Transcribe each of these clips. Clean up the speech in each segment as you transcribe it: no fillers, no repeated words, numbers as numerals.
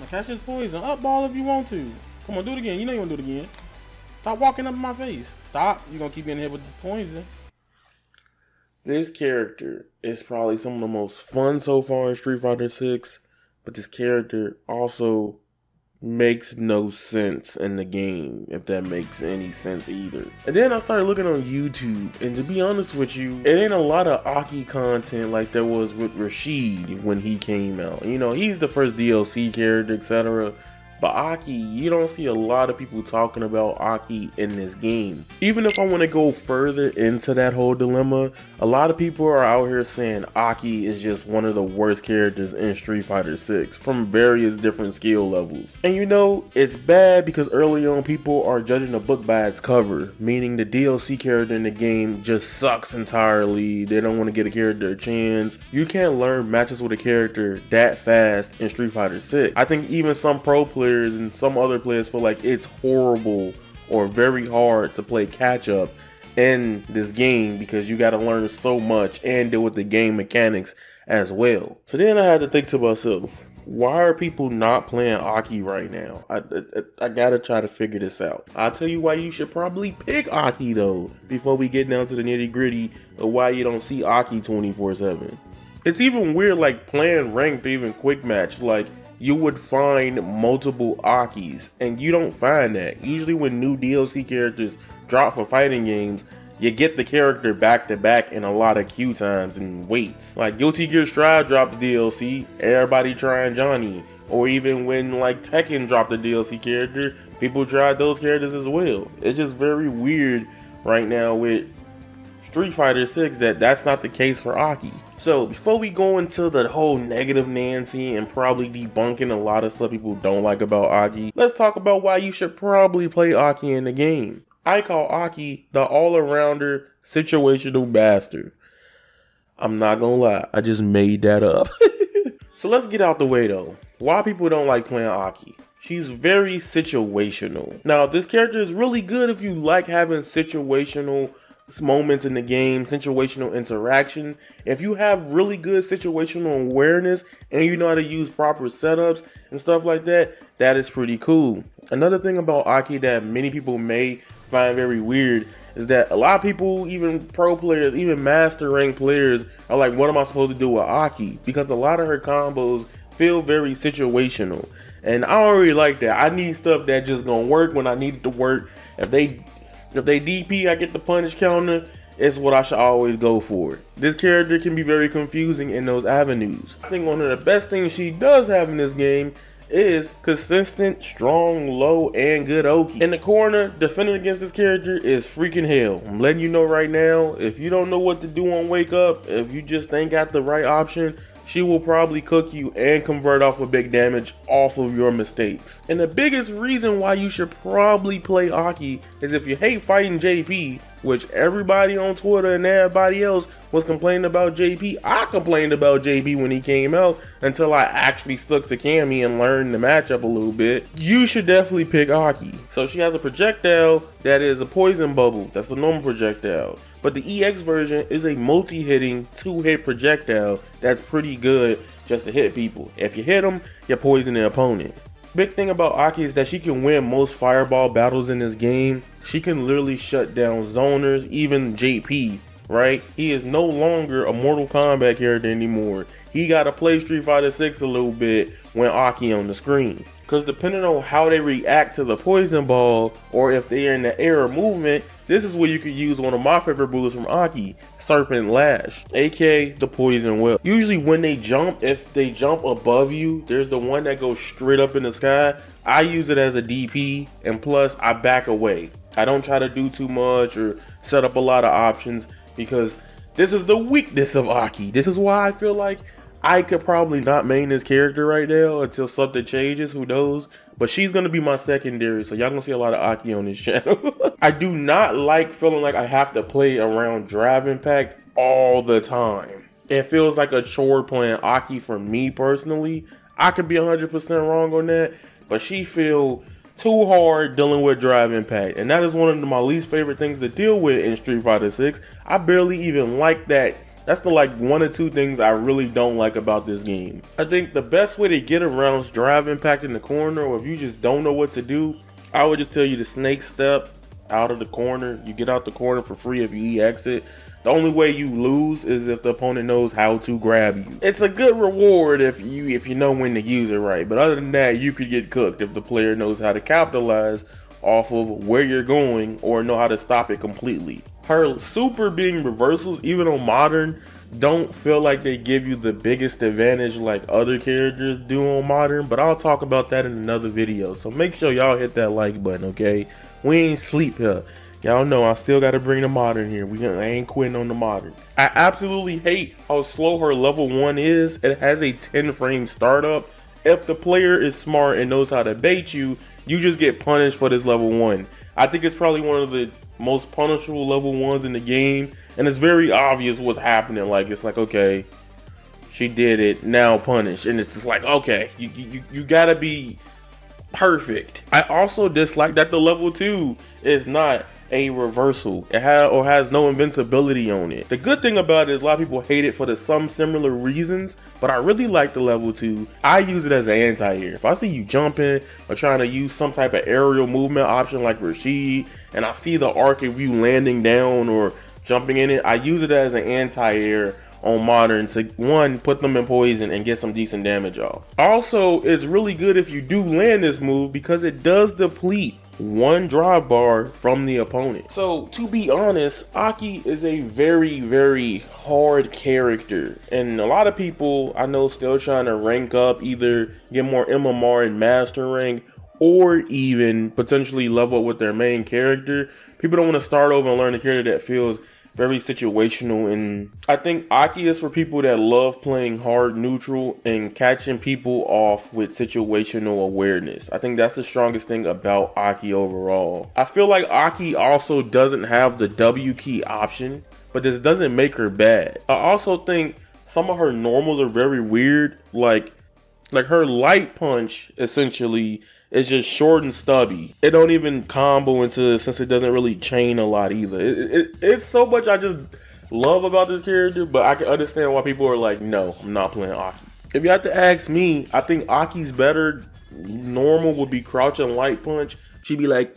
Now catch this poison. Up ball if you want to. Come on, do it again. You know you want to do it again. Stop walking up in my face. Stop. You're going to keep getting hit with the poison. This character is probably some of the most fun so far in Street Fighter 6. But this character also makes no sense in the game, if that makes any sense either. And then I started looking on YouTube, and to be honest with you, it ain't a lot of Aki content like there was with Rashid when he came out. You know, he's the first DLC character, etc. But Aki, you don't see a lot of people talking about Aki in this game. Even if I want to go further into that whole dilemma, a lot of people are out here saying Aki is just one of the worst characters in Street Fighter 6 from various different skill levels. And you know, it's bad because early on people are judging a book by its cover, meaning the DLC character in the game just sucks entirely. They don't want to get a character a chance. You can't learn matches with a character that fast in Street Fighter 6. I think even some pro players and some other players feel like it's horrible or very hard to play catch up in this game because you got to learn so much and deal with the game mechanics as well. So then I had to think to myself, why are people not playing Aki right now? I gotta try to figure this out. I'll tell you why you should probably pick Aki though, before we get down to the nitty gritty of why you don't see Aki 24/7. It's even weird like playing ranked or even quick match, like you would find multiple Akis, and you don't find that. Usually when new DLC characters drop for fighting games, you get the character back to back in a lot of queue times and waits. Like Guilty Gear Strive drops DLC, everybody trying Johnny. Or even when like Tekken dropped a DLC character, people tried those characters as well. It's just very weird right now with Street Fighter 6 that's not the case for Aki. So before we go into the whole negative Nancy and probably debunking a lot of stuff people don't like about Aki, let's talk about why you should probably play Aki in the game. I call Aki the all-arounder situational bastard. I'm not gonna lie, I just made that up. So let's get out the way though. Why people don't like playing Aki? She's very situational. Now this character is really good if you like having situational moments in the game, situational interaction. If you have really good situational awareness and you know how to use proper setups and stuff like that, that is pretty cool. Another thing about Aki that many people may find very weird is that a lot of people, even pro players, even master rank players, are like, what am I supposed to do with Aki? Because a lot of her combos feel very situational. And I don't really like that. I need stuff that just gonna work when I need it to work. If they DP, I get the punish counter, it's what I should always go for. This character can be very confusing in those avenues. I think one of the best things she does have in this game is consistent, strong, low, and good Oki. In the corner, defending against this character is freaking hell. I'm letting you know right now, if you don't know what to do on Wake Up, if you just ain't got the right option, she will probably cook you and convert off of big damage off of your mistakes. And the biggest reason why you should probably play Aki is if you hate fighting JP, which everybody on Twitter and everybody else was complaining about JP. I complained about JP when he came out until I actually stuck to Cammy and learned the matchup a little bit. You should definitely pick Aki. So she has a projectile that is a poison bubble. That's the normal projectile. But the EX version is a multi-hitting 2-hit projectile that's pretty good just to hit people. If you hit them, you poison the opponent. Big thing about Aki is that she can win most fireball battles in this game. She can literally shut down zoners, even JP, right? He is no longer a Mortal Kombat character anymore. He gotta play Street Fighter 6 a little bit when Aki on the screen. Because depending on how they react to the poison ball, or if they are in the air of movement, this is where you could use one of my favorite bullets from Aki, Serpent Lash, aka the Poison Whip. Usually when they jump, if they jump above you, there's the one that goes straight up in the sky. I use it as a DP, and plus I back away. I don't try to do too much or set up a lot of options because this is the weakness of Aki. This is why I feel like I could probably not main this character right now until something changes, who knows. But she's going to be my secondary, so y'all going to see a lot of Aki on this channel. I do not like feeling like I have to play around Drive Impact all the time. It feels like a chore playing Aki for me personally. I could be 100% wrong on that, but she feel too hard dealing with Drive Impact, and that is one of my least favorite things to deal with in Street Fighter 6. I barely even like that That's the like one or two things I really don't like about this game. I think the best way to get around drive impact in the corner, or if you just don't know what to do, I would just tell you to snake step out of the corner. You get out the corner for free if you exit. The only way you lose is if the opponent knows how to grab you. It's a good reward if you know when to use it right. But other than that, you could get cooked if the player knows how to capitalize off of where you're going or know how to stop it completely. Her super being reversals, even on modern, don't feel like they give you the biggest advantage like other characters do on modern, but I'll talk about that in another video. So make sure y'all hit that like button, okay? We ain't sleep here. Y'all know I still gotta bring the modern here. I ain't quitting on the modern. I absolutely hate how slow her level 1 is. It has a 10 frame startup. If the player is smart and knows how to bait you, you just get punished for this level 1. I think it's probably one of the most punishable level 1s in the game, and it's very obvious what's happening. Like, it's like, okay, she did it, now punish. And it's just like, okay, you gotta be perfect. I also dislike that the level 2 is not a reversal. It has no invincibility on it. The good thing about it is a lot of people hate it for some similar reasons, but I really like the level 2. I use it as an anti-air. If I see you jumping or trying to use some type of aerial movement option like Rashid, and I see the arc of you landing down or jumping in it, I use it as an anti-air on modern to, one, put them in poison and get some decent damage off. Also, it's really good if you do land this move because it does deplete one drive bar from the opponent. So to be honest, Aki is a very, very hard character, and a lot of people I know still trying to rank up, either get more MMR and master rank, or even potentially level up with their main character. People don't want to start over and learn a character that feels very situational, and I think Aki is for people that love playing hard neutral and catching people off with situational awareness. I think that's the strongest thing about Aki overall. I feel like Aki also doesn't have the W key option, but this doesn't make her bad. I also think some of her normals are very weird, like her light punch essentially is just short and stubby. It don't even combo into, since it doesn't really chain a lot either. It's so much I just love about this character, but I can understand why people are like, no, I'm not playing Aki. If you have to ask me, I think Aki's better normal would be crouch and light punch. She'd be like,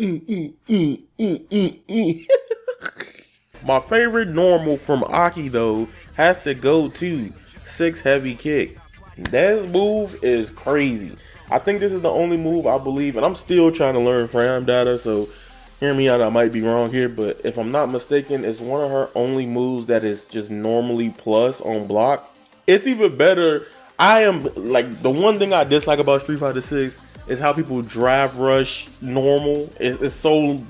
My favorite normal from Aki though has to go to 6 heavy kick. That move is crazy. I think this is the only move I believe, and I'm still trying to learn Prime data, so hear me out, I might be wrong here, but if I'm not mistaken, it's one of her only moves that is just normally plus on block. It's even better. I am like, the one thing I dislike about Street Fighter 6 is how people drive rush normal. It's so,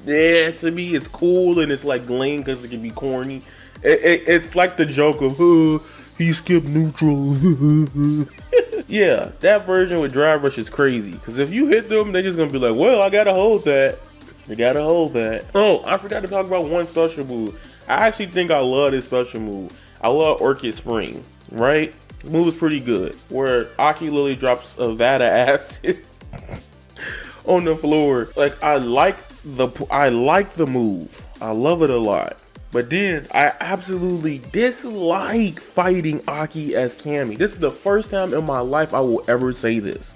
yeah, to me it's cool, and it's like lame because it can be corny. It's like the joke of, he skipped neutral. Yeah, that version with drive rush is crazy, because if you hit them, they're just gonna be like, well, I gotta hold that. You gotta hold that. Oh, I forgot to talk about one special move. I actually think I love this special move. I love Orchid Spring, right? The move is pretty good, where Aki literally drops Avata acid on the floor. Like, I like the move. I love it a lot. But then I absolutely dislike fighting Aki as Cammy. This is the first time in my life I will ever say this.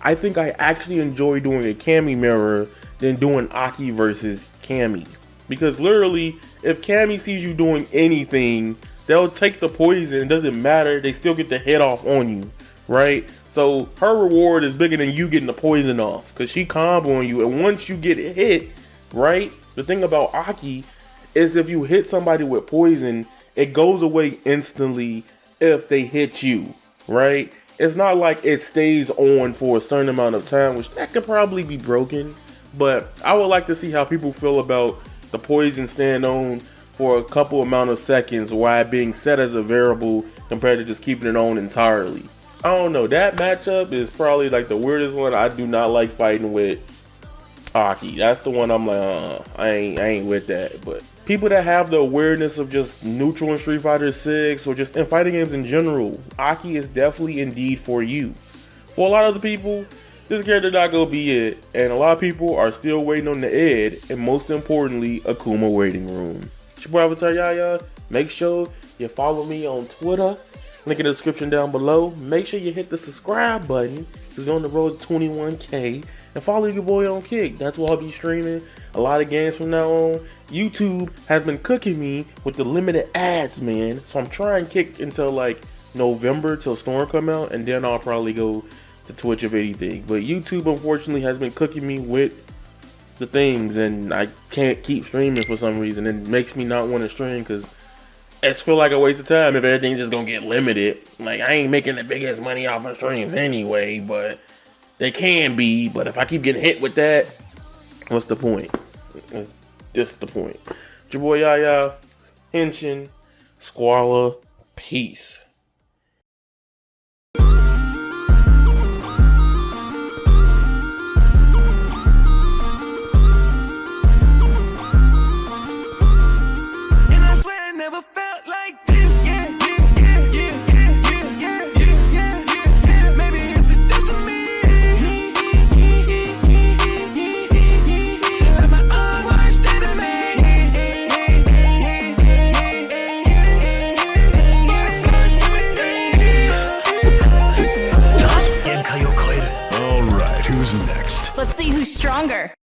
I think I actually enjoy doing a Cammy mirror than doing Aki versus Cammy. Because literally, if Cammy sees you doing anything, they'll take the poison. It doesn't matter. They still get the hit off on you, right? So her reward is bigger than you getting the poison off, because she comboing you. And once you get hit, right? The thing about Aki is if you hit somebody with poison, it goes away instantly if they hit you, right? It's not like it stays on for a certain amount of time, which that could probably be broken. But I would like to see how people feel about the poison stand on for a couple amount of seconds while it being set as a variable compared to just keeping it on entirely. I don't know, that matchup is probably like the weirdest one. I do not like fighting with Aki. That's the one I'm like, I ain't with that. But people that have the awareness of just neutral in Street Fighter 6 or just in fighting games in general, Aki is definitely indeed for you. For a lot of the people, this character not gonna be it, and a lot of people are still waiting on the Ed, and most importantly, Akuma waiting room. It's your boy Avataryaya. Make sure you follow me on Twitter. Link in the description down below. Make sure you hit the subscribe button, because we're on the road to 21K. And follow your boy on Kick. That's where I'll be streaming a lot of games from now on. YouTube has been cooking me with the limited ads, man. So I'm trying Kick until like November, till Storm come out, and then I'll probably go to Twitch if anything. But YouTube unfortunately has been cooking me with the things, and I can't keep streaming for some reason. It makes me not want to stream, because it's feel like a waste of time if everything's just gonna get limited. Like, I ain't making the biggest money off of streams anyway, but they can be. But if I keep getting hit with that, what's the point? That's just the point. It's your boy Yaya, Henshin, Squala, peace. Never felt like this. Yeah, yeah, yeah, yeah, yeah, yeah, yeah, yeah, yeah. Maybe it's the death of me. Let my own worst enemy. All right, who's next? Let's see who's stronger.